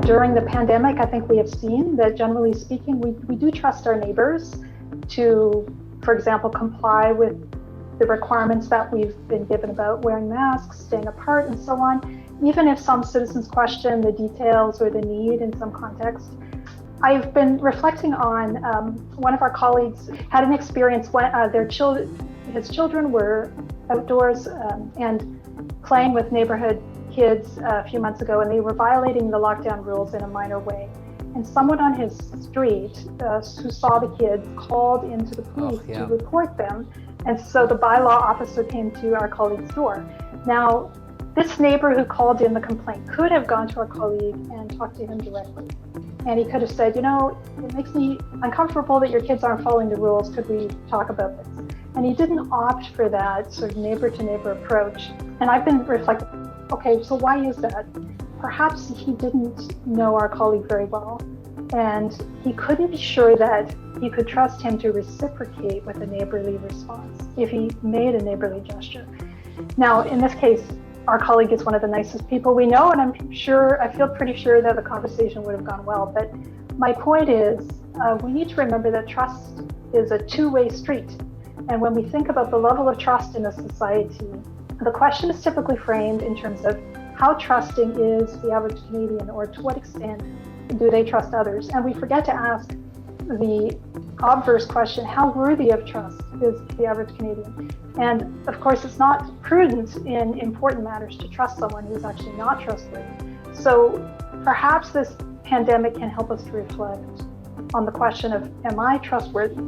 During the pandemic, I think we have seen that, generally speaking, we do trust our neighbors to, for example, comply with the requirements that we've been given about wearing masks, staying apart, and so on, even if some citizens question the details or the need in some context. I've been reflecting on one of our colleagues had an experience when his children were outdoors and playing with neighborhood kids a few months ago, and they were violating the lockdown rules in a minor way. And someone on his street who saw the kids called into the police to report them. And so the bylaw officer came to our colleague's door. Now, this neighbor who called in the complaint could have gone to our colleague and talked to him directly. And he could have said, it makes me uncomfortable that your kids aren't following the rules. Could we talk about this? And he didn't opt for that sort of neighbor-to-neighbor approach. And I've been reflecting, okay, so why is that? Perhaps he didn't know our colleague very well, and he couldn't be sure that he could trust him to reciprocate with a neighborly response if he made a neighborly gesture. Now, in this case, our colleague is one of the nicest people we know, and I feel pretty sure that the conversation would have gone well. But my point is, we need to remember that trust is a two-way street. And when we think about the level of trust in a society, the question is typically framed in terms of how trusting is the average Canadian, or to what extent do they trust others? And we forget to ask the obverse question, how worthy of trust is the average Canadian? And of course, it's not prudent in important matters to trust someone who's actually not trustworthy. So perhaps this pandemic can help us to reflect on the question of, am I trustworthy?